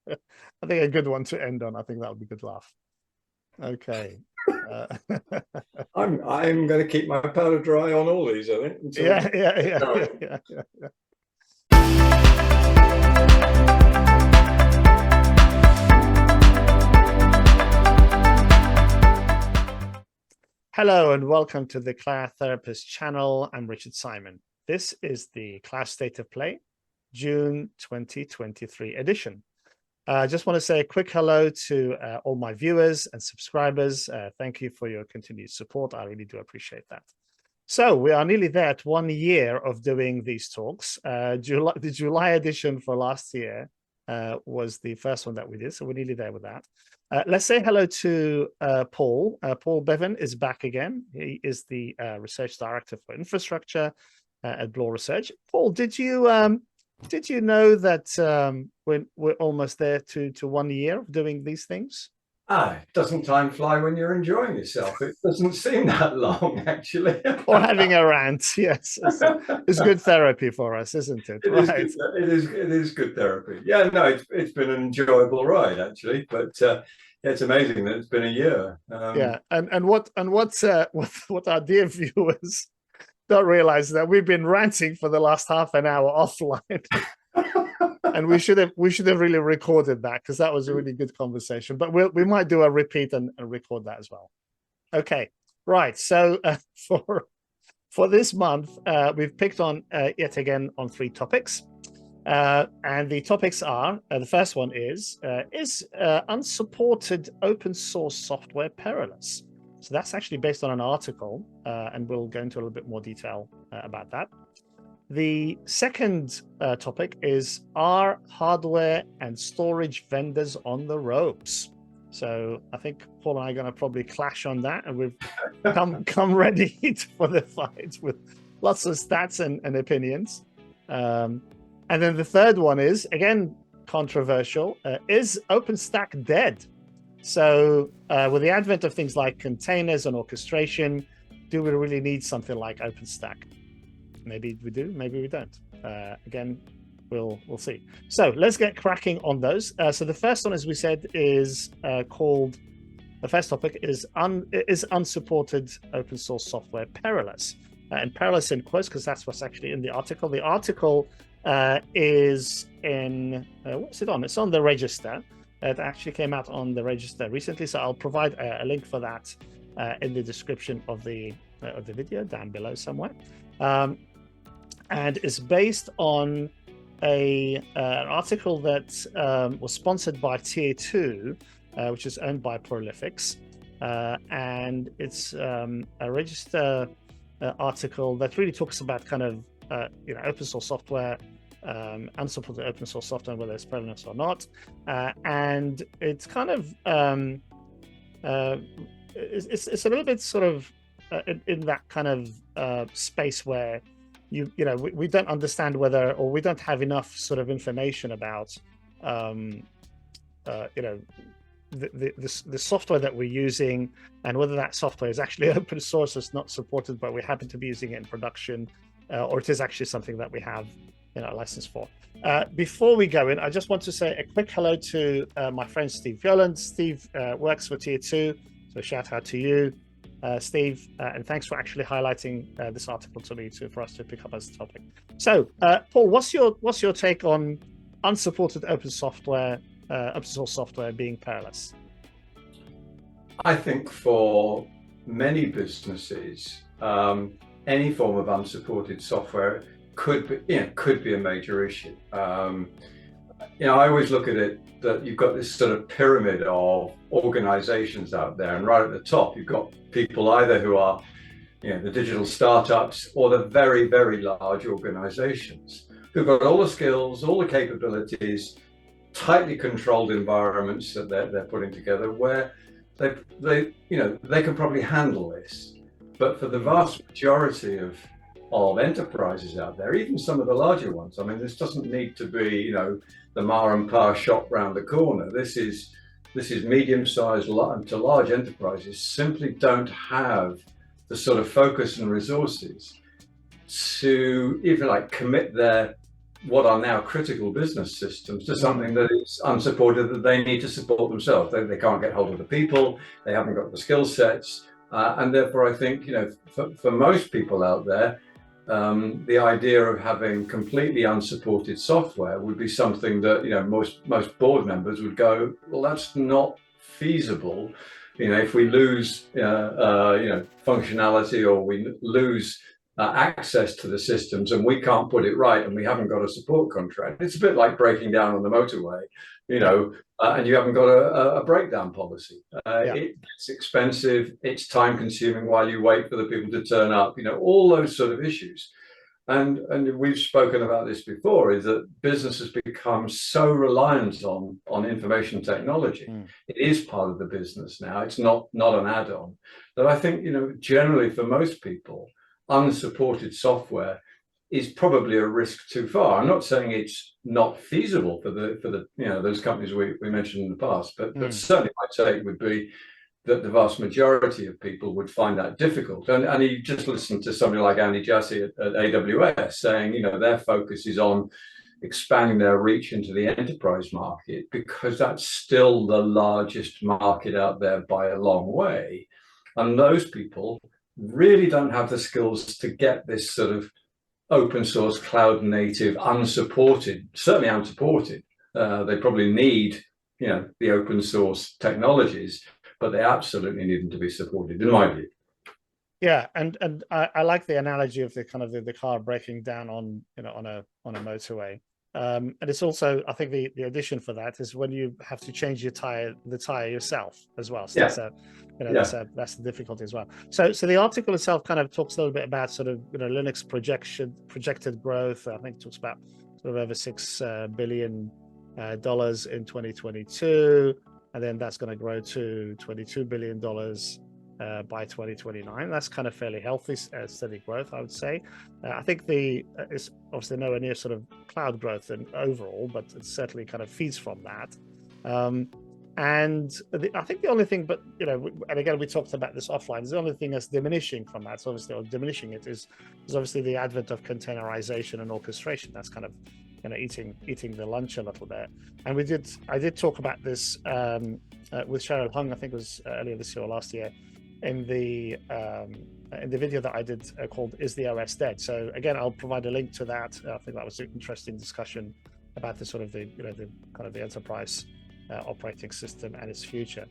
I think a good one to end on. I think that would be a good laugh. Okay. Uh, I'm going to keep my powder dry on all these, I think. Until yeah. Hello and welcome to the Cloud Therapist channel. I'm Richard Simon. This is the Cloud State of Play, June 2023 edition. I just want to say a quick hello to all my viewers and subscribers. Thank you for your continued support. I really do appreciate that. So we are nearly there at 1 year of doing these talks. The July edition for last year was the first one that we did, so we're nearly there with that. Let's say hello to Paul. Paul Bevan is back again. He is the research director for infrastructure at Bloor Research. Paul, did you know that we're almost there to 1 year of doing these things? Doesn't time fly when you're enjoying yourself? It doesn't seem that long, actually. Or having a rant, yes. It's good therapy for us, isn't it? Right. It is good therapy. Yeah, no, it's been an enjoyable ride, actually. But it's amazing that it's been a year. Yeah, and what our dear viewers don't realize that we've been ranting for the last half an hour offline. And we should have really recorded that, because that was a really good conversation. But we might do a repeat and record that as well. Okay, right. So for this month, we've picked on yet again on 3 topics, and the topics are: the first one is unsupported open source software perilous? So that's actually based on an article, and we'll go into a little bit more detail about that. The second topic is, are hardware and storage vendors on the ropes? So I think Paul and I are going to probably clash on that, and we've come ready for the fight with lots of stats and opinions. And then the third one is, again, controversial. Is OpenStack dead? So with the advent of things like containers and orchestration, do we really need something like OpenStack? Maybe we do, maybe we don't. Again, we'll see. So let's get cracking on those. So the first one, as we said, is called, the first topic is unsupported open source software perilous? And perilous in quotes, because that's what's actually in the article. The article is in, what's it on? It's on the register. It actually came out on the register recently, so I'll provide a link for that in the description of the video down below somewhere. And it's based on an article that was sponsored by Tier 2, which is owned by Prolifics, and it's a register article that really talks about kind of open source software, unsupported open source software, whether it's perilous or not, and it's kind of it's a little bit sort of in that kind of space where we don't understand whether, or we don't have enough sort of information about the software that we're using, and whether that software is actually open source, it's not supported, but we happen to be using it in production, or it is actually something that we have a license for. Before we go in, I just want to say a quick hello to my friend Steve Yeoland. Steve works for Tier 2, so shout out to you, Steve, and thanks for actually highlighting this article to me for us to pick up as a topic. So, Paul, what's your take on unsupported open source software being perilous? I think for many businesses, any form of unsupported software could be a major issue. I always look at it that you've got this sort of pyramid of organizations out there, and right at the top you've got people either who are the digital startups, or the very, very large organizations who've got all the skills, all the capabilities, tightly controlled environments that they're putting together, where they can probably handle this. But for the vast majority of enterprises out there, even some of the larger ones, I mean, this doesn't need to be the ma and pa shop round the corner. This is medium-sized to large enterprises simply don't have the sort of focus and resources to, if you like, commit their what are now critical business systems to something that is unsupported, that they need to support themselves. They can't get hold of the people, they haven't got the skill sets, and therefore I think, for most people out there, the idea of having completely unsupported software would be something that most board members would go, well, that's not feasible. If we lose functionality, or we lose access to the systems, and we can't put it right, and we haven't got a support contract, it's a bit like breaking down on the motorway, and you haven't got a breakdown policy. It's expensive, it's time consuming while you wait for the people to turn up, all those sort of issues. And we've spoken about this before, is that business has become so reliant on information technology. It is part of the business now. It's not an add-on. That I think, generally for most people, unsupported software is probably a risk too far. I'm not saying it's not feasible for the those companies we mentioned in the past, but certainly my take would be that the vast majority of people would find that difficult. And you just listen to somebody like Andy Jassy at AWS saying, their focus is on expanding their reach into the enterprise market, because that's still the largest market out there by a long way. And those people really don't have the skills to get this sort of open source, cloud native, certainly unsupported. They probably need, the open source technologies, but they absolutely need them to be supported, in my view. Yeah, and I like the analogy of the kind of the car breaking down on a motorway. And it's also, I think the addition for that is when you have to change the tire yourself as well. So that's the difficulty as well. So the article itself kind of talks a little bit about sort of Linux projected growth. I think it talks about sort of over $6 billion in 2022, and then that's going to grow to $22 billion by 2029. That's kind of fairly healthy, steady growth, I would say. I think it's obviously nowhere near sort of cloud growth and overall, but it certainly kind of feeds from that. And I think the only thing, but and again, we talked about this offline, is the only thing that's diminishing from that, obviously, or diminishing it is obviously the advent of containerization and orchestration. That's kind of eating the lunch a little bit. And I did talk about this with Cheryl Hung, I think it was earlier this year or last year, in the video that I did called "Is the OS Dead?" So again, I'll provide a link to that. I think that was an interesting discussion about the sort of the kind of the enterprise operating system and its future.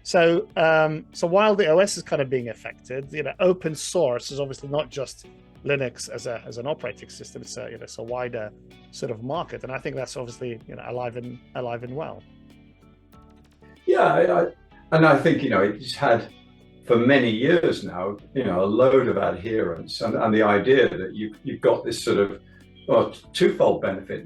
So while the OS is kind of being affected, open source is obviously not just Linux as an operating system. It's a wider sort of market, and I think that's obviously alive and well. Yeah, and I think it's had for many years now a load of adherence, and the idea that you've got this sort of twofold benefit,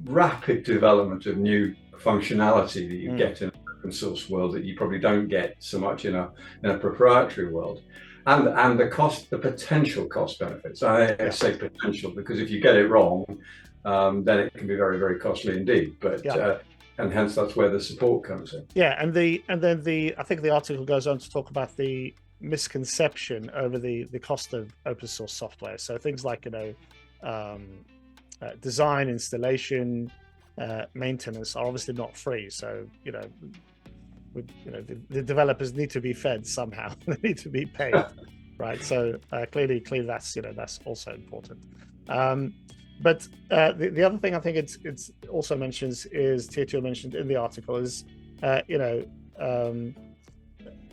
rapid development of new functionality that you get in an open source world that you probably don't get so much in a proprietary world. And the potential cost benefits. I say potential because if you get it wrong, then it can be very, very costly indeed. But and hence that's where the support comes in. Yeah, and then I think the article goes on to talk about the misconception over the cost of open source software. So things like design, installation, maintenance are obviously not free. So the developers need to be fed somehow. They need to be paid, right? So clearly that's also important. But the other thing I think it's also mentions is Tieto mentioned in the article is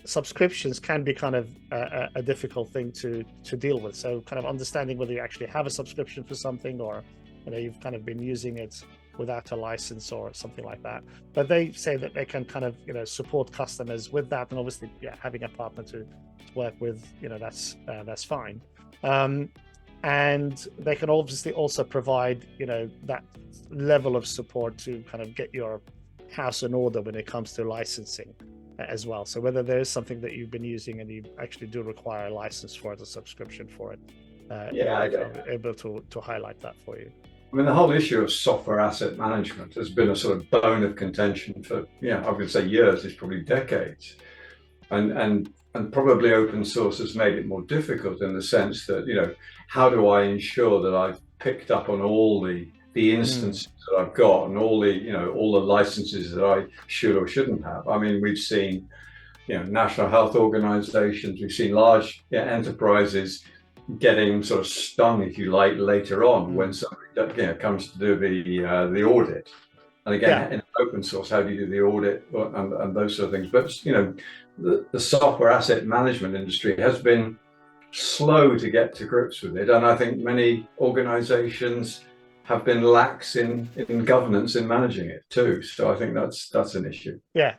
subscriptions can be kind of a difficult thing to deal with. So kind of understanding whether you actually have a subscription for something, or you've kind of been using it without a license or something like that. But they say that they can kind of support customers with that, and obviously having a partner to work with, that's fine. And they can obviously also provide that level of support to kind of get your house in order when it comes to licensing as well. So whether there is something that you've been using and you actually do require a license for it, a subscription for it, I'm able to highlight that for you. I mean, the whole issue of software asset management has been a sort of bone of contention for, I would say years, it's probably decades. And probably open source has made it more difficult in the sense that, how do I ensure that I've picked up on all the the instances that I've got and all the licenses that I should or shouldn't have. I mean, we've seen, national health organizations, we've seen large enterprises getting sort of stung, if you like, later on when somebody comes to do the audit. And again, in open source, how do you do the audit and those sort of things? But the software asset management industry has been slow to get to grips with it, and I think many organizations have been lax in governance in managing it too. So I think that's an issue. Yeah,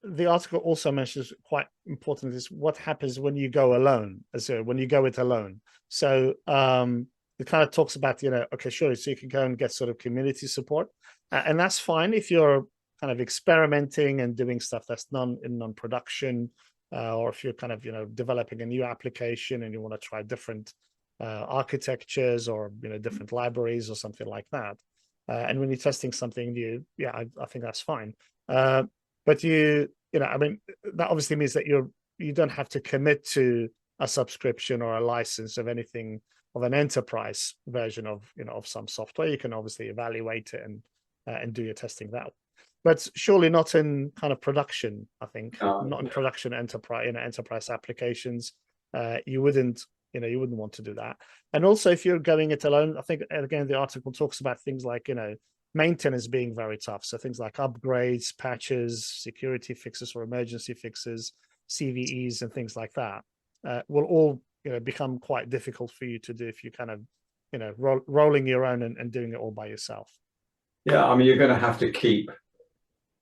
the article also mentions, quite important, is what happens when you go alone, when you go it alone. So it kind of talks about, okay, sure, so you can go and get sort of community support, and that's fine if you're kind of experimenting and doing stuff that's non-production, or if you're kind of developing a new application and you want to try different architectures or different libraries or something like that, and when you're testing something new, I think that's fine. But I mean, that obviously means that you don't have to commit to a subscription or a license of anything, of an enterprise version of of some software. You can obviously evaluate it and do your testing that way. But surely not in kind of production. I think not in production enterprise applications. You wouldn't want to do that. And also, if you're going it alone, I think again the article talks about things like maintenance being very tough. So things like upgrades, patches, security fixes or emergency fixes, CVEs, and things like that will all become quite difficult for you to do if you kind of rolling your own and doing it all by yourself. Yeah, I mean, you're going to have to keep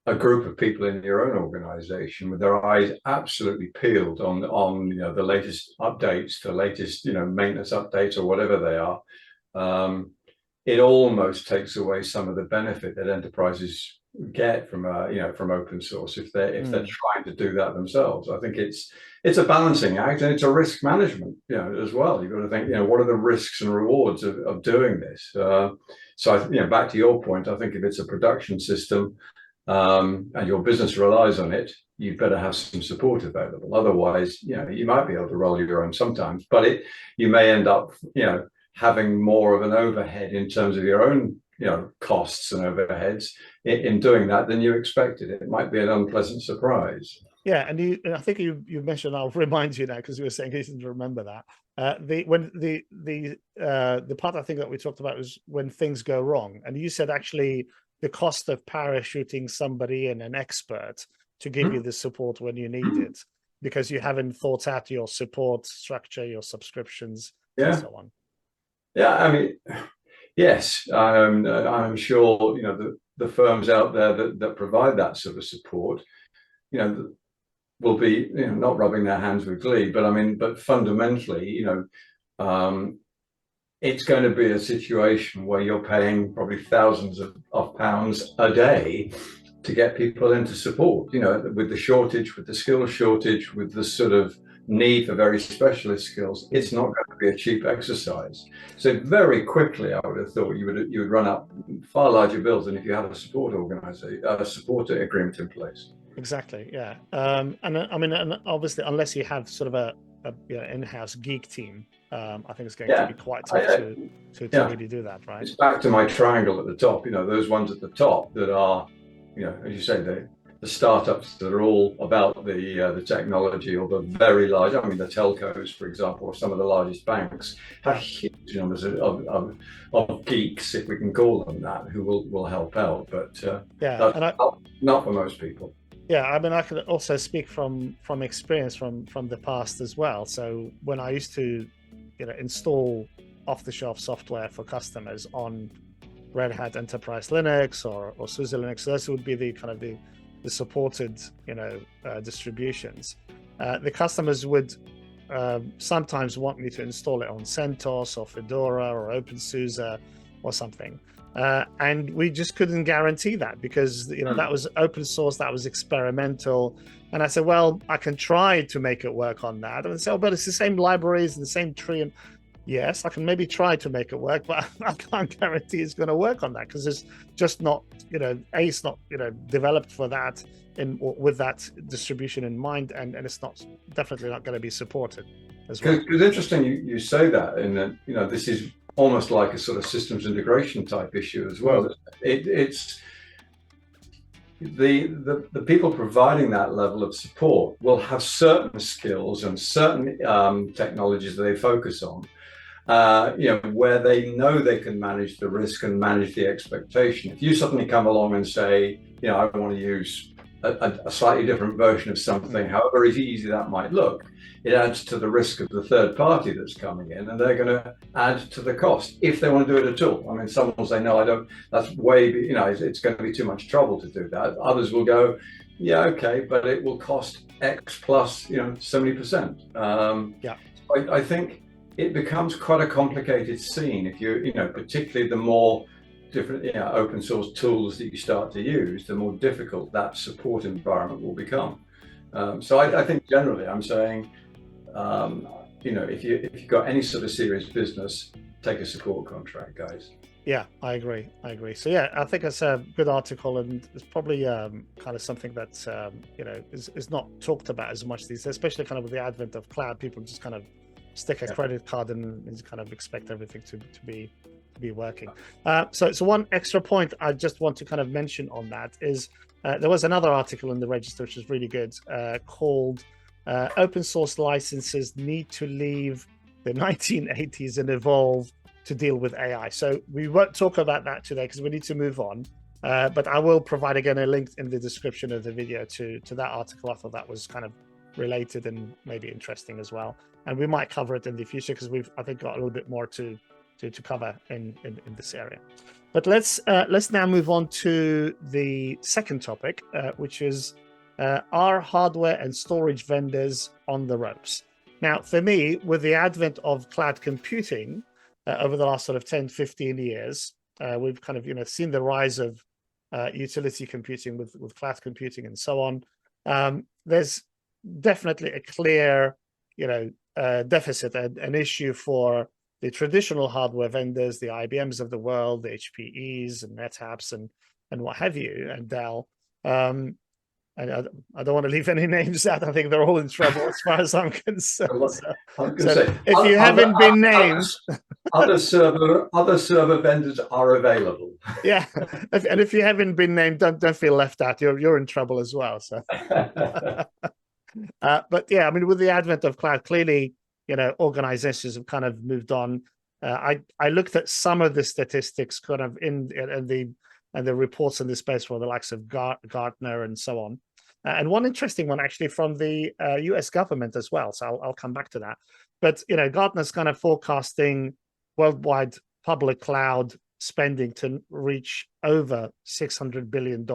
a group of people in your own organization with their eyes absolutely peeled on the latest updates, the latest maintenance updates or whatever they are. It almost takes away some of the benefit that enterprises get from from open source if they're trying to do that themselves. I think it's a balancing act, and it's a risk management as well. You've got to think what are the risks and rewards of doing this. So back to your point, I think if it's a production system and your business relies on it, you'd better have some support available. Otherwise, you might be able to roll your own sometimes, but you may end up having more of an overhead in terms of your own costs and overheads in doing that than you expected. It might be an unpleasant surprise. Yeah, and I think you mentioned, I'll remind you now because you were saying you didn't remember that. The part I think that we talked about was when things go wrong, and you said actually the cost of parachuting somebody in, an expert, to give you the support when you need it, because you haven't thought out your support structure, your subscriptions, and so on. Yeah, I mean, yes, I'm sure the firms out there that provide that sort of support, will be not rubbing their hands with glee, but fundamentally, it's going to be a situation where you're paying probably thousands of pounds a day to get people into support. With the shortage, with the skills shortage, with the sort of need for very specialist skills, it's not going to be a cheap exercise. So very quickly, I would have thought you would run up far larger bills than if you had a support organization, a support agreement in place. Exactly, yeah. And obviously, unless you have sort of a in-house geek team, I think it's going to be quite tough to really do that, right? It's back to my triangle at the top. Those ones at the top that are, as you say, the startups that are all about the technology, or the very large. I mean, the telcos, for example, or some of the largest banks have huge numbers of geeks, if we can call them that, who will help out. But that's not for most people. Yeah, I mean, I could also speak from experience from the past as well. So when I used to, install off-the-shelf software for customers on Red Hat Enterprise Linux or SUSE Linux, so those would be the kind of the supported, distributions. The customers would sometimes want me to install it on CentOS or Fedora or OpenSUSE or something. And we just couldn't guarantee that because that was open source, that was experimental. And I said, well, I can try to make it work on that. And they said, oh, but it's the same libraries and the same tree. And yes, I can maybe try to make it work, but I can't guarantee it's going to work on that because it's just not, it's not, developed for that with that distribution in mind, and it's definitely not going to be supported as well. Because interesting, you say that, in that this is almost like a sort of systems integration type issue as well. It's the people providing that level of support will have certain skills and certain technologies that they focus on, where they know they can manage the risk and manage the expectation. If you suddenly come along and say, I want to use a slightly different version of something, however easy that might look, it adds to the risk of the third party that's coming in, and they're going to add to the cost if they want to do it at all. I mean, some will say, no, I don't, that's way, it's going to be too much trouble to do that. Others will go, yeah, okay, but it will cost X plus, 70%. Yeah. I think it becomes quite a complicated scene if particularly the more different open source tools that you start to use, the more difficult that support environment will become. So I think generally I'm saying, if you've got any sort of serious business, take a support contract, guys. Yeah, I agree. So yeah, I think it's a good article, and it's probably kind of something that is not talked about as much these days, especially kind of with the advent of cloud. People just kind of stick a credit card and just kind of expect everything to be working. So one extra point I just want to kind of mention on that is there was another article in the Register which is really good, called "Open Source Licenses Need to Leave the 1980s and Evolve to Deal with AI." So we won't talk about that today because we need to move on. But I will provide again a link in the description of the video to that article. I thought that was kind of related and maybe interesting as well. And we might cover it in the future because we've, I think, got a little bit more to cover in this area. But let's now move on to the second topic, which is are hardware and storage vendors on the ropes? Now, for me, with the advent of cloud computing over the last sort of 10, 15 years, we've kind of seen the rise of utility computing with cloud computing and so on. There's definitely a clear deficit, an issue for the traditional hardware vendors, the IBMs of the world, the HPEs and NetApps and what have you, and Dell. And I don't want to leave any names out. I think they're all in trouble as far as I'm concerned. If you haven't been named, other server vendors are available. Yeah, and if you haven't been named, don't feel left out. You're in trouble as well. So, but yeah, I mean, with the advent of cloud, clearly, organizations have kind of moved on. I looked at some of the statistics kind of in the reports in this space for the likes of Gartner and so on. And one interesting one actually from the US government as well. So I'll come back to that. But, Gartner's kind of forecasting worldwide public cloud spending to reach over $600 billion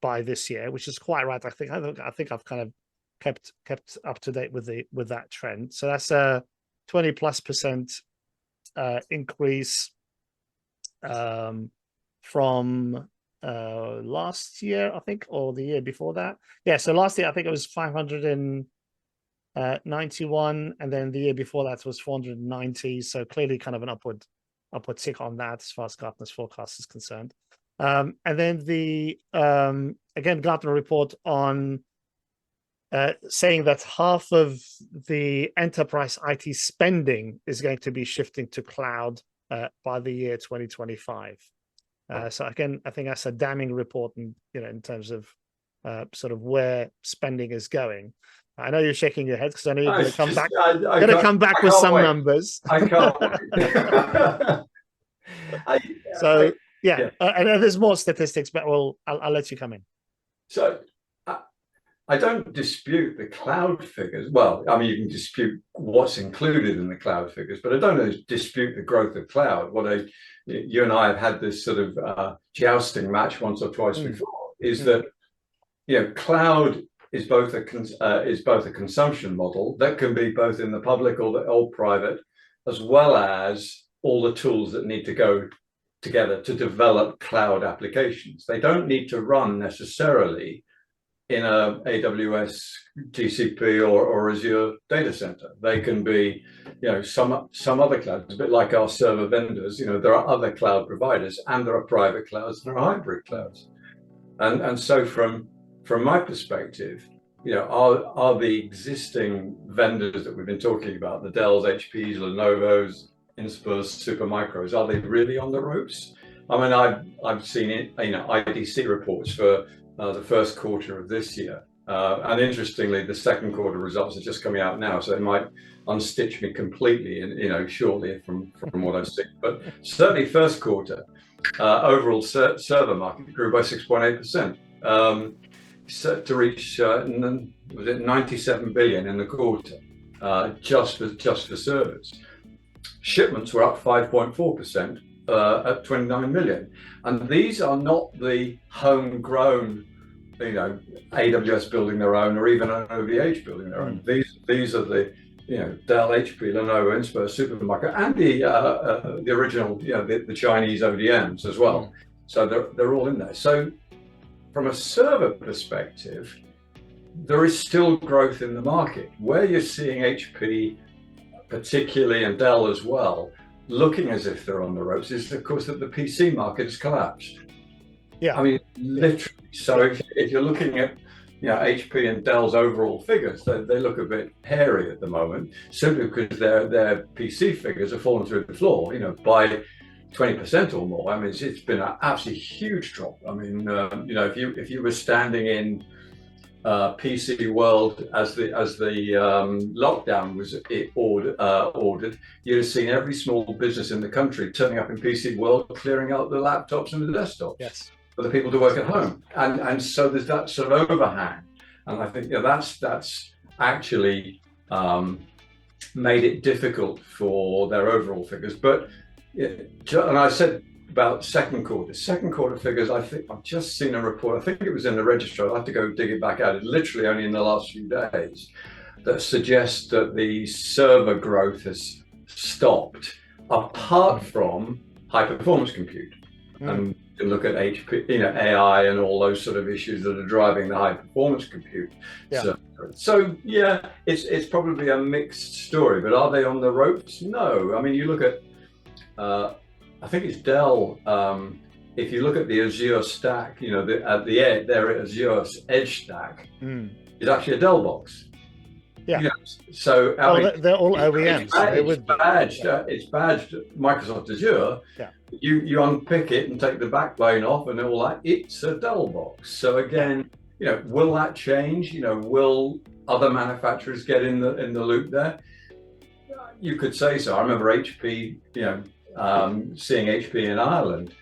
by this year, which is quite right. I think I've kind of kept up to date with that trend. So that's a 20+% increase from last year, I think, or the year before that. Yeah, so last year I think it was 591, and then the year before that was 490. So clearly kind of an upward tick on that as far as Gartner's forecast is concerned. And then the again Gartner report on saying that half of the enterprise IT spending is going to be shifting to cloud by the year 2025. So again, I think that's a damning report, in terms of sort of where spending is going. I know you're shaking your head because I know you're going to come back. Going to come back with some numbers. I can't wait. Yeah. And there's more statistics, but I'll let you come in. So I don't dispute the cloud figures. Well, I mean, you can dispute what's included in the cloud figures, but I don't dispute the growth of cloud. You and I have had this sort of jousting match once or twice before. Is that cloud is both a consumption model that can be both in the public or private, as well as all the tools that need to go together to develop cloud applications. They don't need to run necessarily in a AWS, GCP, or Azure data center. They can be, some other clouds. It's a bit like our server vendors. There are other cloud providers, and there are private clouds, and there are hybrid clouds. And so from my perspective, are the existing vendors that we've been talking about, the Dells, HPs, Lenovo's, Inspur's Supermicros, are they really on the ropes? I mean, I've seen it, IDC reports for the first quarter of this year, and interestingly, the second quarter results are just coming out now, so they might unstitch me completely, and shortly from what I've seen. But certainly, first quarter overall server market grew by 6.8%, to reach was it 97 billion in the quarter, just for servers. Shipments were up 5.4% at 29 million. And these are not the homegrown, AWS building their own or even OVH building their own. These are the, Dell, HP, Lenovo, Inspur, Supermicro, and the original, the Chinese ODMs as well. So they're all in there. So from a server perspective, there is still growth in the market. Where you're seeing HP particularly, and Dell as well, looking as if they're on the ropes, is of course that the PC market has collapsed. Yeah, I mean, literally. So if you're looking at HP and Dell's overall figures, they look a bit hairy at the moment, simply because their PC figures have fallen through the floor, by 20% or more. I mean, it's been an absolutely huge drop. I mean, if you were standing in PC world as the lockdown was ordered, you'd have seen every small business in the country turning up in PC world, clearing out the laptops and the desktops. Yes. For the people to work at home, and so there's that sort of overhang, and I think that's actually made it difficult for their overall figures. But and I said about second quarter figures, I think I've just seen a report, I think it was in the Register, I'll have to go dig it back out, literally only in the last few days, that suggests that the server growth has stopped, apart from high performance compute. And you look at HP, AI and all those sort of issues that are driving the high performance compute. Yeah. So yeah, it's probably a mixed story, but are they on the ropes? No. I mean, you look at I think it's Dell. If you look at the Azure stack, at the edge, their Azure edge stack is actually a Dell box. Yeah. So they're all OEMs. It's badged Microsoft Azure. Yeah. You unpick it and take the backbone off, and all that. It's a Dell box. So again, will that change? Will other manufacturers get in the loop there? You could say so. I remember HP, seeing HP in Ireland,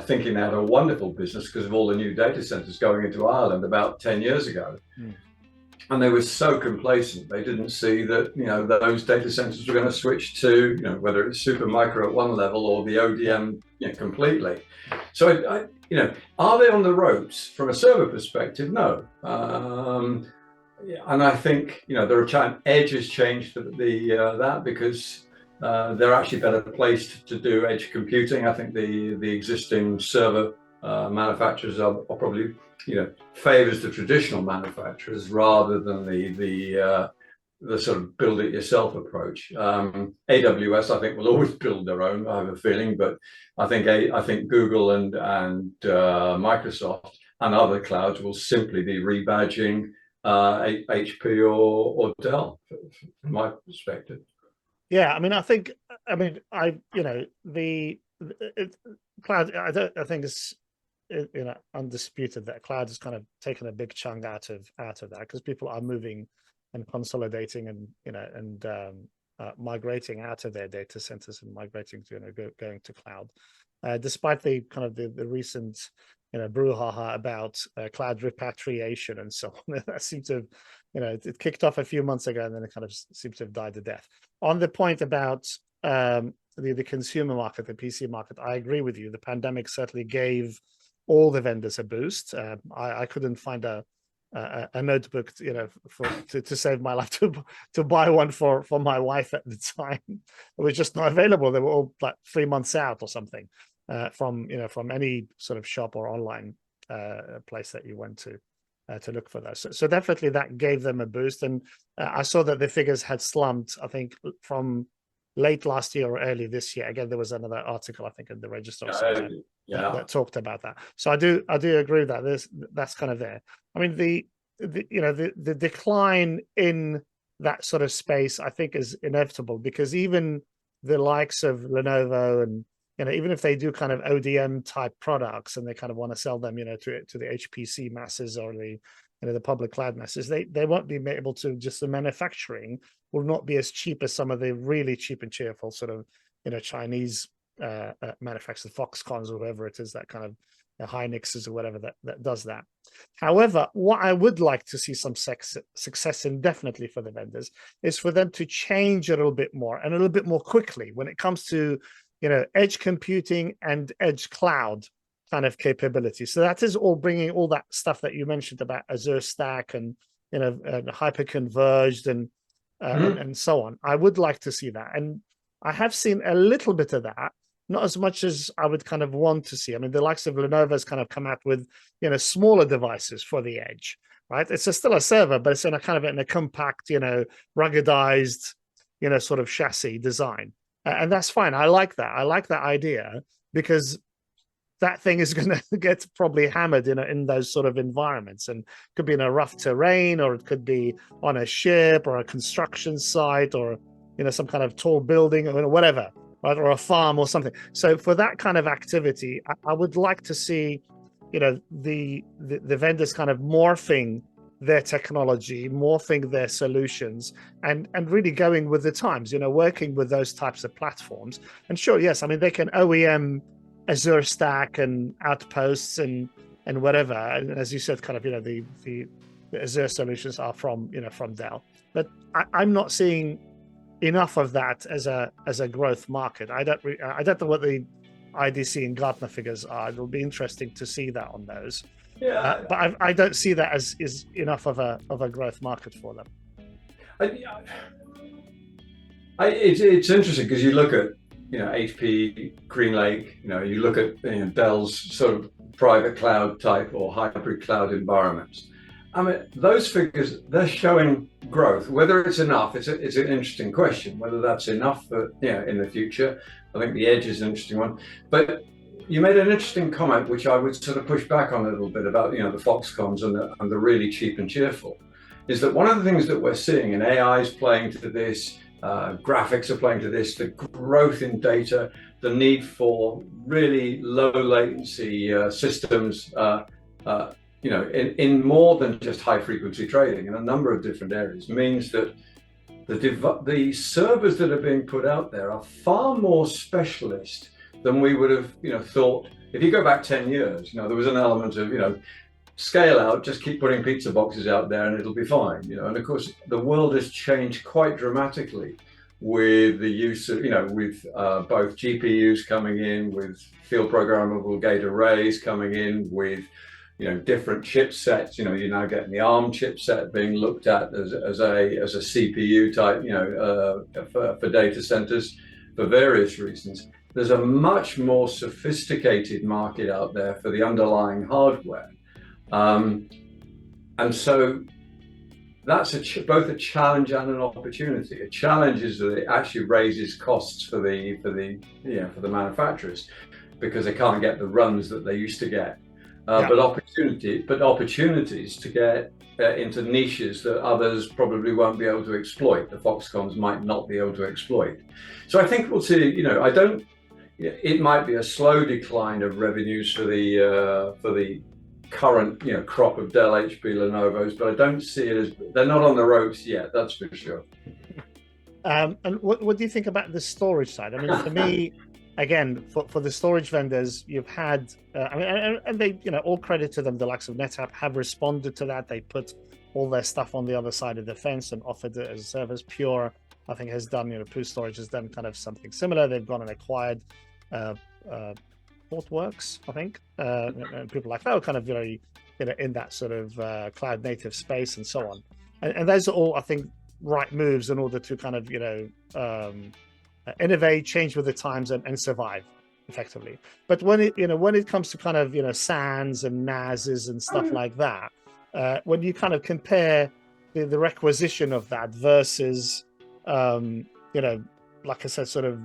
thinking they had a wonderful business because of all the new data centers going into Ireland about 10 years ago. And they were so complacent, they didn't see that, those data centers were going to switch to, whether it's Supermicro at one level or the ODM completely. So, are they on the ropes from a server perspective? No. And I think, Edge has changed that because they're actually better placed to do edge computing. I think the existing server manufacturers are probably, favors the traditional manufacturers rather than the sort of build it yourself approach. AWS, I think, will always build their own, I have a feeling, but I think Google and Microsoft and other clouds will simply be rebadging HP or Dell, from my perspective. Yeah, I mean, the cloud, I think it's undisputed that cloud has kind of taken a big chunk out of that, because people are moving and consolidating and migrating out of their data centers and migrating to going to cloud, despite the kind of the recent brouhaha about cloud repatriation and so on. That seems to have, it kicked off a few months ago, and then it kind of seems to have died to death. On the point about the consumer market, the PC market, I agree with you. The pandemic certainly gave all the vendors a boost. I couldn't find a notebook, to save my life to buy one for my wife at the time. It was just not available. They were all like 3 months out or something from any sort of shop or online place that you went to look for those. So definitely that gave them a boost. And I saw that the figures had slumped, I think, from late last year or early this year. Again, there was another article, I think, in the Register that talked about that. So I do agree with that. That's kind of there. I mean, the decline in that sort of space, I think, is inevitable, because even the likes of Lenovo and, even if they do kind of ODM type products and they kind of want to sell them, to the HPC masses or the public cloud masses, they won't be able to. Just the manufacturing will not be as cheap as some of the really cheap and cheerful sort of, Chinese manufacturers, Foxcons or whoever it is, that kind of Hynixes or whatever that does that. However, what I would like to see some success in, definitely for the vendors, is for them to change a little bit more and a little bit more quickly when it comes to, edge computing and edge cloud kind of capability. So that is all bringing all that stuff that you mentioned about Azure Stack and, hyper-converged and so on. I would like to see that. And I have seen a little bit of that, not as much as I would kind of want to see. I mean, the likes of Lenovo has kind of come out with, smaller devices for the edge, right? It's still a server, but it's in a kind of in a compact, ruggedized, sort of chassis design. And that's fine. I like that. I like that idea, because that thing is going to get probably hammered in those sort of environments, and could be in a rough terrain, or it could be on a ship or a construction site, or, some kind of tall building or whatever. Right, or a farm or something. So for that kind of activity, I would like to see, the vendors kind of morphing their technology, morphing their solutions, and really going with the times, working with those types of platforms. And sure, yes, I mean, they can OEM Azure Stack and Outposts and whatever. And as you said, kind of, the Azure solutions are from Dell. But I'm not seeing enough of that as a growth market. I don't know what the IDC and Gartner figures are. It'll be interesting to see that on those. Yeah, but I don't see that as is enough of a growth market for them. It's interesting because you look at HP, Green Lake. You look at Dell's sort of private cloud type or hybrid cloud environments. I mean, those figures, they're showing growth. Whether it's enough, it's an interesting question. Whether that's enough for in the future. I think the edge is an interesting one. But you made an interesting comment, which I would sort of push back on a little bit about the Foxcons and the really cheap and cheerful, is that one of the things that we're seeing, and AI is playing to this, graphics are playing to this, the growth in data, the need for really low latency systems. In more than just high frequency trading, in a number of different areas, means that the servers that are being put out there are far more specialist than we would have thought. If you go back 10 years, there was an element of scale out, just keep putting pizza boxes out there and it'll be fine. And of course the world has changed quite dramatically with the use of with both GPUs coming in, with field programmable gate arrays coming in, with different chipsets. You're now getting the ARM chipset being looked at as a CPU type, for data centers for various reasons. There's a much more sophisticated market out there for the underlying hardware, and so that's both a challenge and an opportunity. A challenge is that it actually raises costs for the manufacturers, because they can't get the runs that they used to get. But opportunities to get into niches that others probably won't be able to exploit. The Foxcons might not be able to exploit. So I think we'll see. It might be a slow decline of revenues for the current crop of Dell, HP, Lenovo's, but I don't see it as, they're not on the ropes yet. That's for sure. And what do you think about the storage side? I mean, for me, again, for the storage vendors, you've had, and they, all credit to them, the likes of NetApp have responded to that. They put all their stuff on the other side of the fence and offered it as a service. Pure, I think, has done, Pure Storage has done kind of something similar. They've gone and acquired Portworx, I think, and people like that are kind of very, in that sort of cloud native space and so on. And those are all, I think, right moves in order to kind of, innovate, change with the times, and survive effectively. But when it comes to kind of SANs and NASs and stuff like that, when you kind of compare the requisition of that versus like I said, sort of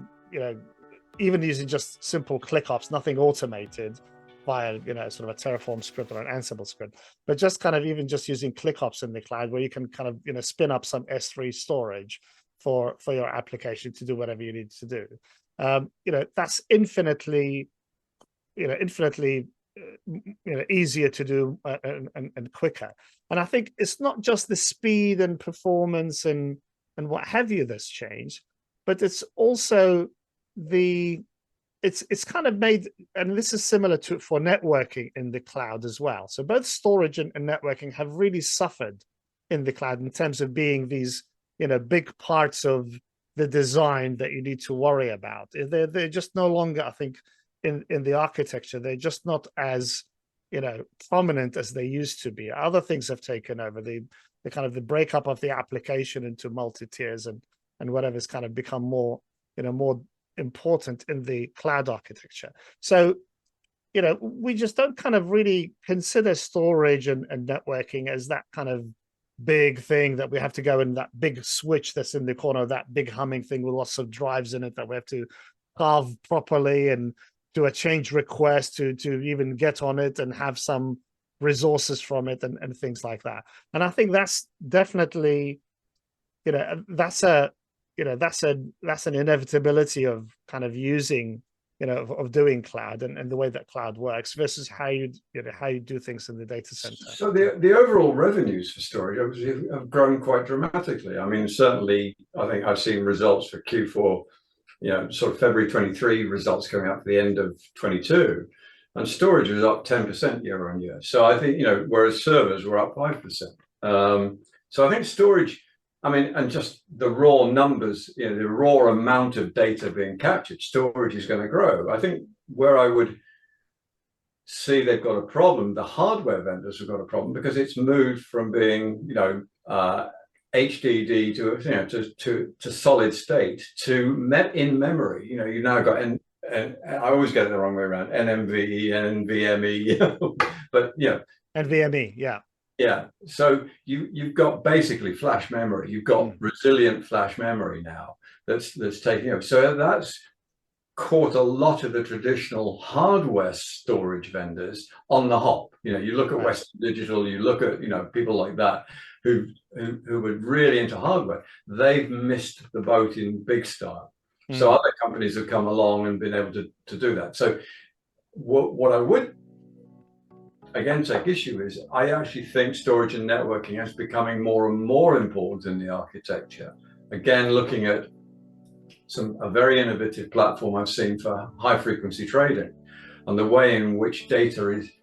even using just simple ClickOps, nothing automated via sort of a Terraform script or an Ansible script, but just kind of even just using ClickOps in the cloud, where you can kind of spin up some S3 storage for your application to do whatever you need to do. That's infinitely easier to do and quicker. And I think it's not just the speed and performance and what have you that's changed, but it's also it's kind of made, and this is similar to for networking in the cloud as well. So both storage and networking have really suffered in the cloud in terms of being these big parts of the design that you need to worry about. They're just no longer, I think, in the architecture. They're just not as prominent as they used to be. Other things have taken over. The kind of the breakup of the application into multi-tiers and whatever's kind of become more more important in the cloud architecture. So we just don't kind of really consider storage and networking as that kind of big thing that we have to go in, that big switch that's in the corner, that big humming thing with lots of drives in it that we have to carve properly and do a change request to even get on it and have some resources from it and things like that. And I think that's definitely that's an inevitability of kind of using of doing cloud and the way that cloud works versus how you do things in the data center. So the overall revenues for storage obviously have grown quite dramatically. I mean, certainly I think I've seen results for Q4, sort of February 23 results coming up at the end of 22, and storage was up 10% year on year. So I think whereas servers were up 5%. So I think storage, I mean, and just the raw numbers, the raw amount of data being captured, storage is going to grow. I think where I would see they've got a problem, the hardware vendors have got a problem because it's moved from being, HDD to solid state to in memory. You now got, and I always get it the wrong way around, NVMe, but NVMe, yeah. Yeah, so you've got basically flash memory. You've got resilient flash memory now that's taking over. So that's caught a lot of the traditional hardware storage vendors on the hop. You look at Western Digital, you look at people like that who were really into hardware. They've missed the boat in big style. So other companies have come along and been able to do that. So what I would again take issue is I actually think storage and networking is becoming more and more important in the architecture. Again, looking at a very innovative platform I've seen for high frequency trading and the way in which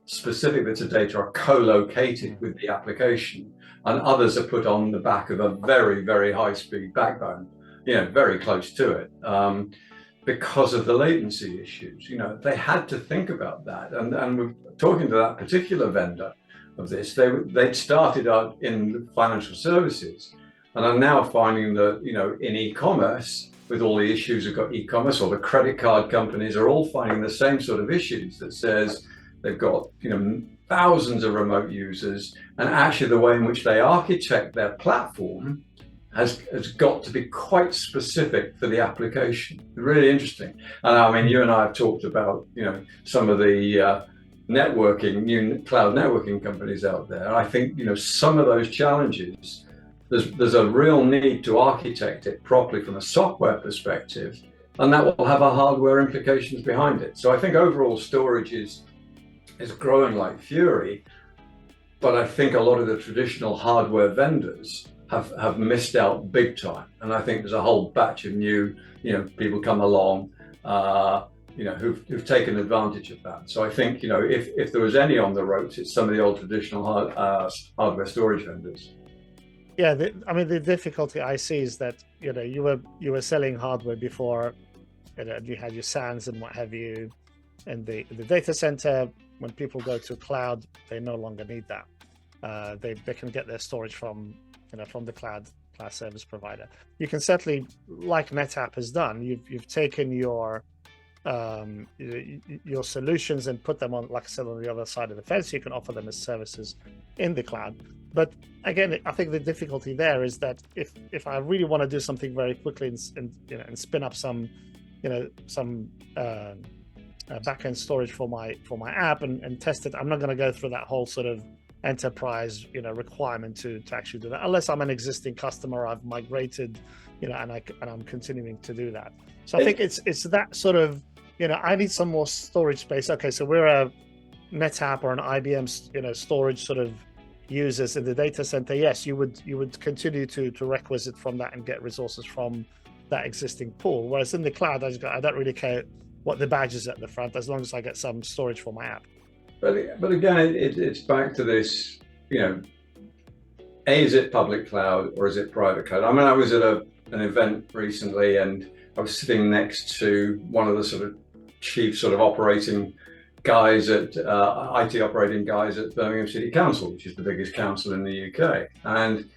specific bits of data are co-located with the application, and others are put on the back of a very, very high speed backbone, very close to it. Because of the latency issues, they had to think about that. And we're talking to that particular vendor of this. They'd started out in financial services and are now finding that, in e-commerce, with all the issues we've got e-commerce, or the credit card companies are all finding the same sort of issues that says they've got, thousands of remote users, and actually the way in which they architect their platform has got to be quite specific for the application. Really interesting. And I mean, you and I have talked about, some of the new cloud networking companies out there. I think, some of those challenges, there's a real need to architect it properly from a software perspective, and that will have hardware implications behind it. So I think overall storage is growing like fury, but I think a lot of the traditional hardware vendors have missed out big time. And I think there's a whole batch of new, people come along, who've taken advantage of that. So I think, if there was any on the ropes, it's some of the old traditional hardware storage vendors. Yeah, the difficulty I see is that, you were selling hardware before, you had your SANs and what have you, and the data center. When people go to cloud, they no longer need that. They can get their storage from the cloud service provider. You can certainly, like NetApp has done, you've taken your solutions and put them on, like I said, on the other side of the fence. You can offer them as services in the cloud. But again, I think the difficulty there is that if I really want to do something very quickly and spin up some backend storage for my app and test it, I'm not going to go through that whole sort of enterprise, requirement to actually do that, unless I'm an existing customer, I've migrated, and I'm continuing to do that. So I think it's that sort of, I need some more storage space. Okay, so we're a NetApp or an IBM, storage sort of users in the data center. Yes, you would continue to requisite from that and get resources from that existing pool. Whereas in the cloud, I don't really care what the badge is at the front, as long as I get some storage for my app. But again, it's back to this, is it public cloud or is it private cloud? I mean, I was at an event recently and I was sitting next to one of the sort of chief sort of operating guys at IT operating guys at Birmingham City Council, which is the biggest council in the UK. And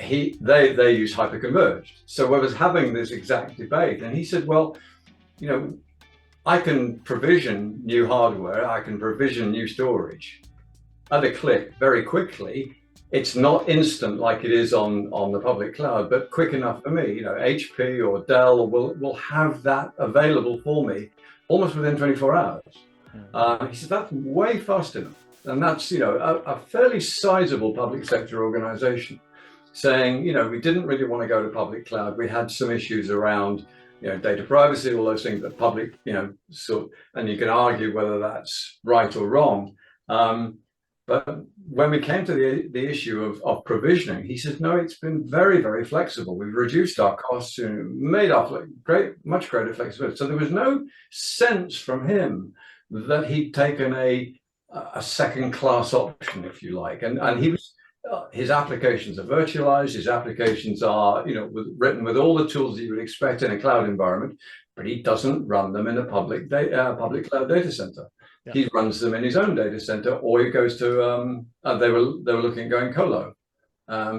they use hyperconverged. So I was having this exact debate and he said, well, I can provision new hardware, I can provision new storage at a click very quickly. It's not instant like it is on the public cloud, but quick enough for me. HP or Dell will have that available for me almost within 24 hours. He said, that's way fast enough. And that's, a fairly sizable public sector organization saying, we didn't really want to go to public cloud. We had some issues around data privacy, all those things that public, and you can argue whether that's right or wrong. But when we came to the issue of provisioning, he said, no, it's been very, very flexible. We've reduced our costs and made our much greater flexibility. So there was no sense from him that he'd taken a second-class option, if you like. And he was, his applications are virtualized, his applications are, written with all the tools that you would expect in a cloud environment, but he doesn't run them in a public cloud data center. Yeah. He runs them in his own data center, or he goes to, they were looking at going colo.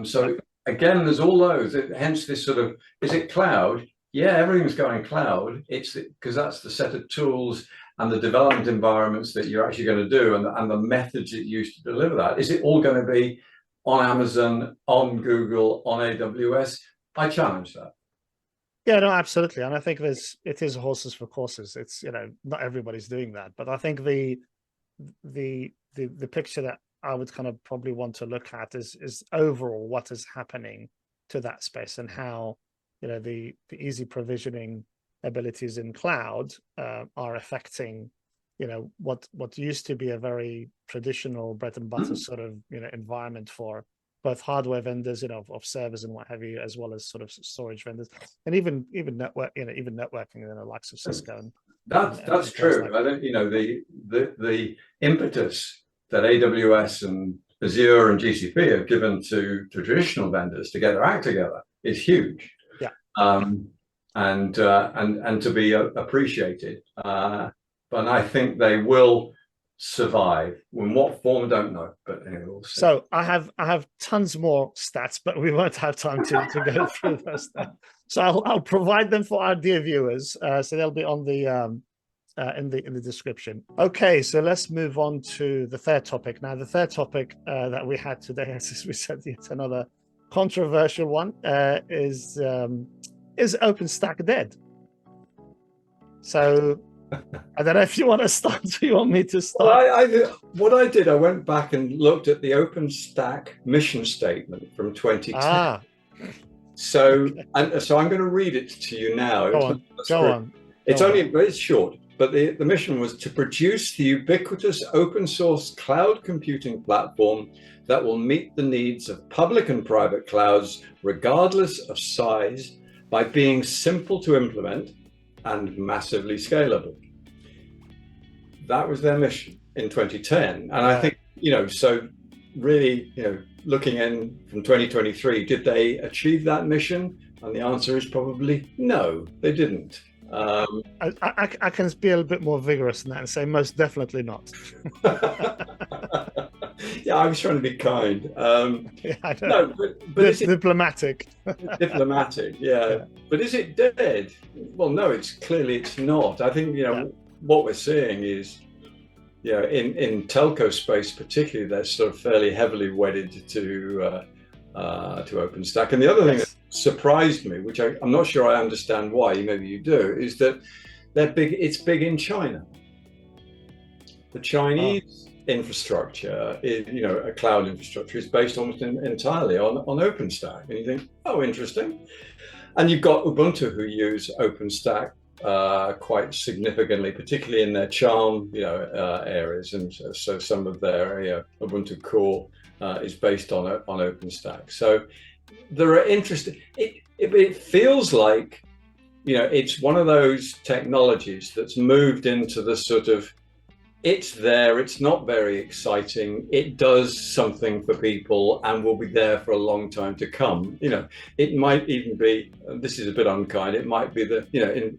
So again, there's all those, hence this sort of, is it cloud? Yeah, everything's going cloud. It's because that's the set of tools and the development environments that you're actually going to do and the methods that you use to deliver that. Is it all going to be on Amazon, on Google, on AWS? I challenge that. Yeah, no, absolutely. And I think it is horses for courses. It's, not everybody's doing that. But I think the picture that I would kind of probably want to look at is overall what is happening to that space and how, the easy provisioning abilities in cloud are affecting, what used to be a very traditional bread and butter sort of, environment for both hardware vendors, of servers and what have you, as well as sort of storage vendors, and even network, even networking, the likes of Cisco. And that's true. I think the impetus that AWS and Azure and GCP have given to traditional vendors to get their act together is huge. Yeah. And to be appreciated. But I think they will survive. In what form, don't know. But anyway, we'll see. So I have tons more stats, but we won't have time to go through those. So I'll provide them for our dear viewers. So they'll be on the in the description. Okay, so let's move on to the third topic. Now, the third topic that we had today, as we said, yet another controversial one, is OpenStack dead? So I don't know if you want to start or you want me to start. Well, what I did, I went back and looked at the OpenStack mission statement from 2010. So, okay. So I'm going to read it to you now. Go on. It's short, but the mission was to produce the ubiquitous open source cloud computing platform that will meet the needs of public and private clouds, regardless of size, by being simple to implement and massively scalable. That was their mission in 2010. And I think, so really, looking in from 2023, did they achieve that mission? And the answer is probably no, they didn't. I can be a little bit more vigorous than that and say most definitely not. Yeah, I was trying to be kind. Yeah, I know. No, but is it diplomatic? Diplomatic, yeah. But is it dead? Well, no, it's not. I think what we're seeing is, in telco space particularly, they're sort of fairly heavily wedded to OpenStack. And the other thing that surprised me, which I'm not sure I understand why, maybe you do, is that they're big. It's big in China. The Chinese infrastructure, a cloud infrastructure is based almost entirely on OpenStack. And you think, oh, interesting. And you've got Ubuntu who use OpenStack quite significantly, particularly in their charm, areas. And so some of their Ubuntu core is based on OpenStack. So there are interesting. It feels like, it's one of those technologies that's moved into the sort of, it's there, it's not very exciting, it does something for people and will be there for a long time to come. It might even be, this is a bit unkind, it might be that,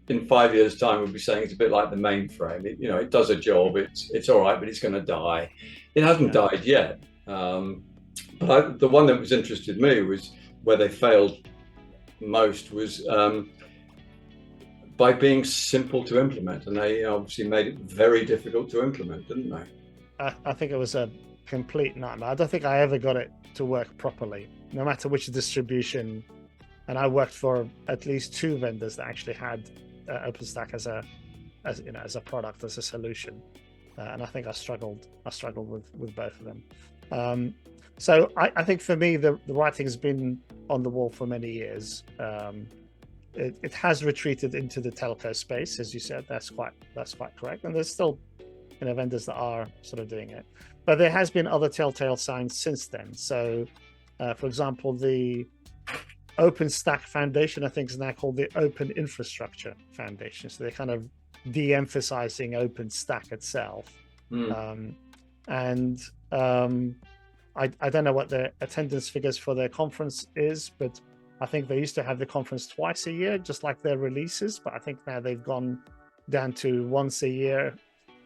in 5 years' time we'll be saying it's a bit like the mainframe. It does a job, it's all right, but it's going to die. It hasn't died yet. But the one that was interested me was where they failed most was by being simple to implement, and they obviously made it very difficult to implement, didn't they? I think it was a complete nightmare. I don't think I ever got it to work properly, no matter which distribution. And I worked for at least 2 vendors that actually had OpenStack as a product, as a solution, and I think I struggled with both of them. So I think for me, the writing's been on the wall for many years. It has retreated into the telco space, as you said. That's quite correct. And there's still vendors that are sort of doing it, but there has been other telltale signs since then. So, for example, the OpenStack Foundation, I think, is now called the Open Infrastructure Foundation. So they're kind of de-emphasizing OpenStack itself. I don't know what the attendance figures for their conference is, but I think they used to have the conference twice a year, just like their releases. But I think now they've gone down to once a year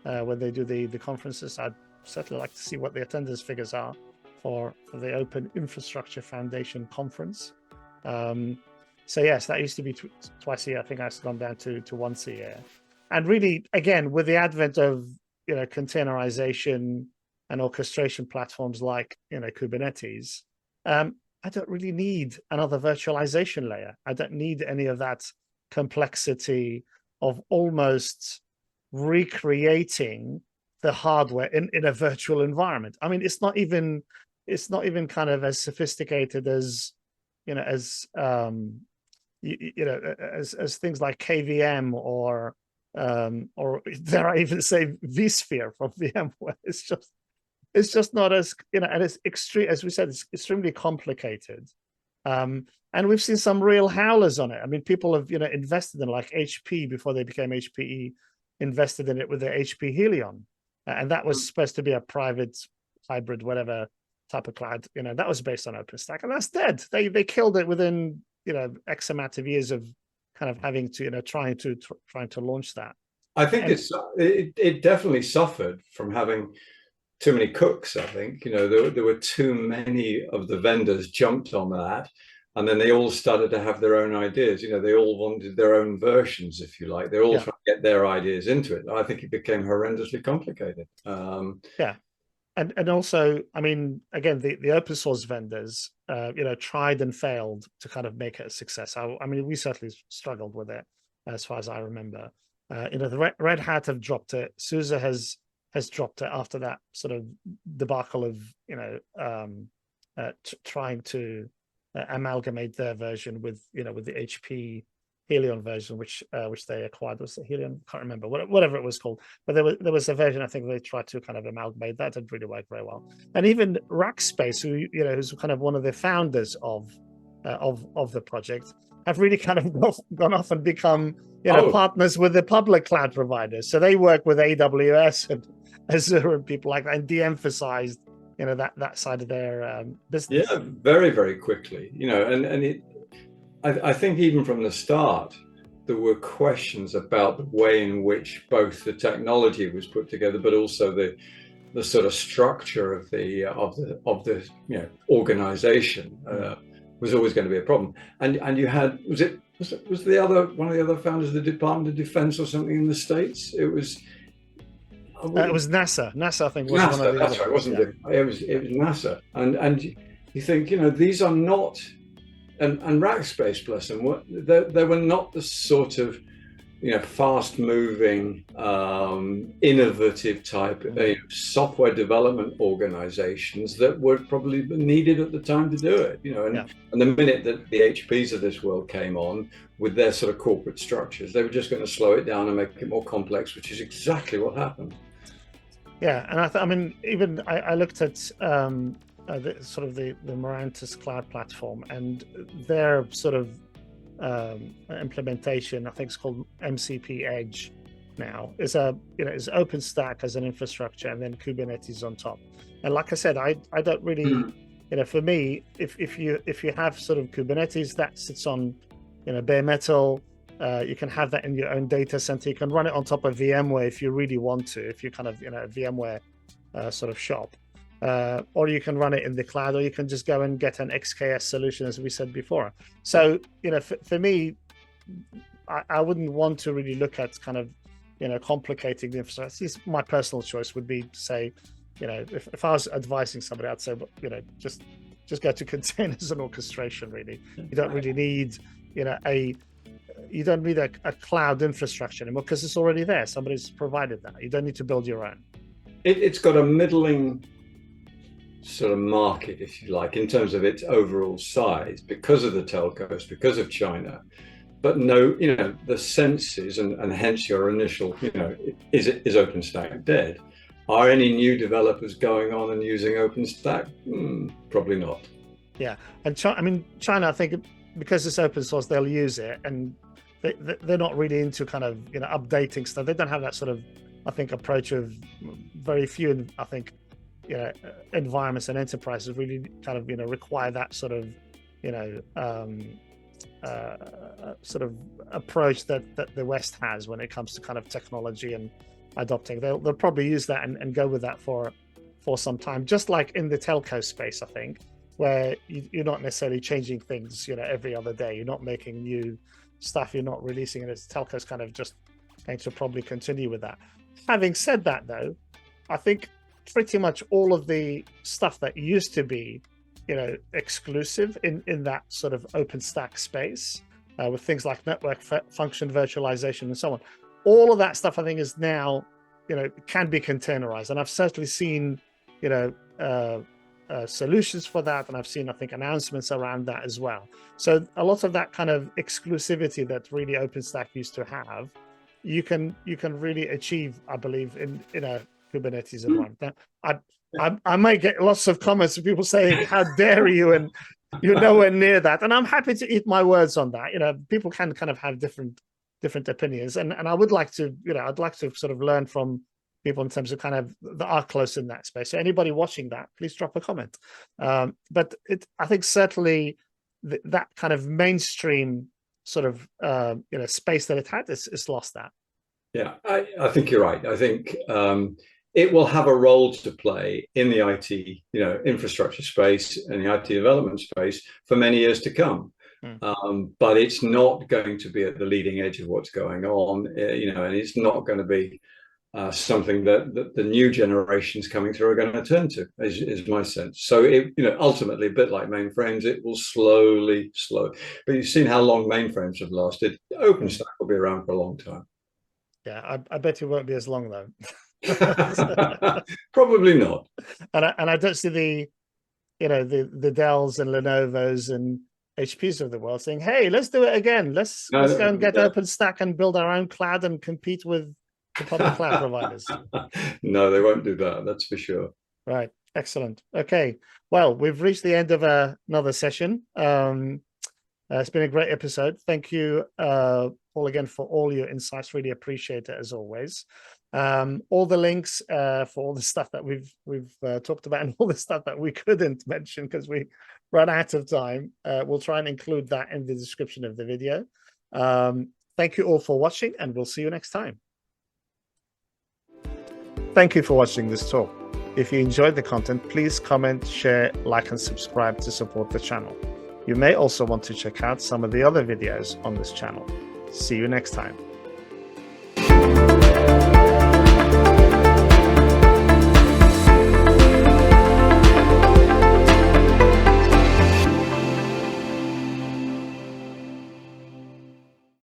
when they do the conferences. I'd certainly like to see what the attendance figures are for the Open Infrastructure Foundation conference. So yes, that used to be twice a year. I think that's gone down to once a year. And really, again, with the advent of containerization and orchestration platforms like Kubernetes, I don't really need another virtualization layer. I don't need any of that complexity of almost recreating the hardware in a virtual environment. I mean, it's not even kind of as sophisticated as as things like KVM or dare I even say vSphere from VMware. It's just not as, and it's extreme, as we said, it's extremely complicated. And we've seen some real howlers on it. I mean, people have, invested in, like HP before they became HPE, invested in it with their HP Helion. And that was supposed to be a private hybrid, whatever type of cloud, that was based on OpenStack, and that's dead. They killed it within, X amount of years of kind of having to, trying to launch that. I think it definitely suffered from having too many cooks. I think there were too many of the vendors jumped on that, and then they all started to have their own ideas. They all wanted their own versions, if you like. They're all trying to get their ideas into it. I think it became horrendously complicated. And also, I mean, again, the open source vendors, tried and failed to kind of make it a success. I mean, we certainly struggled with it, as far as I remember. The Red Hat have dropped it. SUSE has dropped it after that sort of debacle of trying to amalgamate their version with the HP Helion version, which they acquired. Was it Helion? Can't remember, whatever it was called. But there was a version, I think, they tried to kind of amalgamate. That didn't really work very well. And even Rackspace, who's kind of one of the founders of the project, have really kind of gone off and become partners with the public cloud providers. So they work with AWS and Azure and people like that, and de-emphasized that side of their business. Yeah, very, very quickly. I think even from the start, there were questions about the way in which both the technology was put together, but also the sort of structure of the organization was always going to be a problem. And you had was the other one of the other founders of the Department of Defense or something in the States? It was NASA. NASA, I think, was NASA, one of the that's other right, wasn't it? It was NASA. And you think, these are not, and Rackspace, bless them, they were not the sort of fast-moving, innovative type software development organizations that were probably needed at the time to do it. And the minute that the HPs of this world came on with their sort of corporate structures, they were just going to slow it down and make it more complex, which is exactly what happened. Yeah, and I looked at the Mirantis cloud platform, and their sort of implementation, I think it's called MCP Edge now, is is OpenStack as an infrastructure and then Kubernetes on top. And like I said, I don't really, for me, if you have sort of Kubernetes that sits on bare metal, you can have that in your own data center. You can run it on top of VMware if you really want to, if you're kind of a VMware sort of shop. Or you can run it in the cloud, or you can just go and get an XKS solution, as we said before. So, for me, I wouldn't want to really look at kind of, complicating the infrastructure. My personal choice would be to say, if I was advising somebody, I'd say, just go to containers and orchestration. Really, you don't really need, you don't need a cloud infrastructure anymore because it's already there. Somebody's provided that. You don't need to build your own. It's got a middling sort of market, if you like, in terms of its overall size, because of the telcos, because of China. But no, the sense is, and hence your initial, is OpenStack dead? Are any new developers going on and using OpenStack? Probably not. Yeah, and China, I think, because it's open source, they'll use it, and they're not really into kind of updating stuff. They don't have that sort of, I think, approach of very few, I think, environments and enterprises really kind of require that sort of sort of approach that the West has when it comes to kind of technology and adopting. They'll probably use that and go with that for some time, just like in the telco space, I think, where you're not necessarily changing things every other day. You're not making new stuff, you're not releasing it. As telco's kind of just going to probably continue with that. Having said that, though, I think pretty much all of the stuff that used to be exclusive in that sort of OpenStack space, with things like network function virtualization and so on, all of that stuff I think is now can be containerized, and I've certainly seen solutions for that, and I've seen, I think, announcements around that as well. So a lot of that kind of exclusivity that really OpenStack used to have, you can really achieve, I believe, in a Kubernetes environment. Now, I might get lots of comments of people saying, "How dare you?" and you're nowhere near that. And I'm happy to eat my words on that. People can kind of have different opinions, and I would like to, I'd like to sort of learn from people in terms of kind of that are close in that space. So anybody watching that, please drop a comment. But I think certainly that kind of mainstream sort of space that it had is lost that. Yeah, I think you're right. I think it will have a role to play in the IT, infrastructure space and the IT development space for many years to come. But it's not going to be at the leading edge of what's going on, and it's not going to be something that the new generations coming through are going to turn to, is my sense. So ultimately, a bit like mainframes, it will slowly. But you've seen how long mainframes have lasted. OpenStack will be around for a long time. Yeah, I bet it won't be as long though. Probably not. And I don't see the Dells and Lenovos and HPs of the world saying, "Hey, let's do it again. Let's go and get OpenStack and build our own cloud and compete with the public cloud providers." No, they won't do that. That's for sure. Right. Excellent. Okay. Well, we've reached the end of another session. It's been a great episode. Thank you, Paul, again, for all your insights. Really appreciate it, as always. All the links for all the stuff that we've talked about, and all the stuff that we couldn't mention because we ran out of time, we'll try and include that in the description of the video. Thank you all for watching, and we'll see you next time. Thank you for watching this talk. If you enjoyed the content, please comment, share, like, and subscribe to support the channel. You may also want to check out some of the other videos on this channel. See you next time.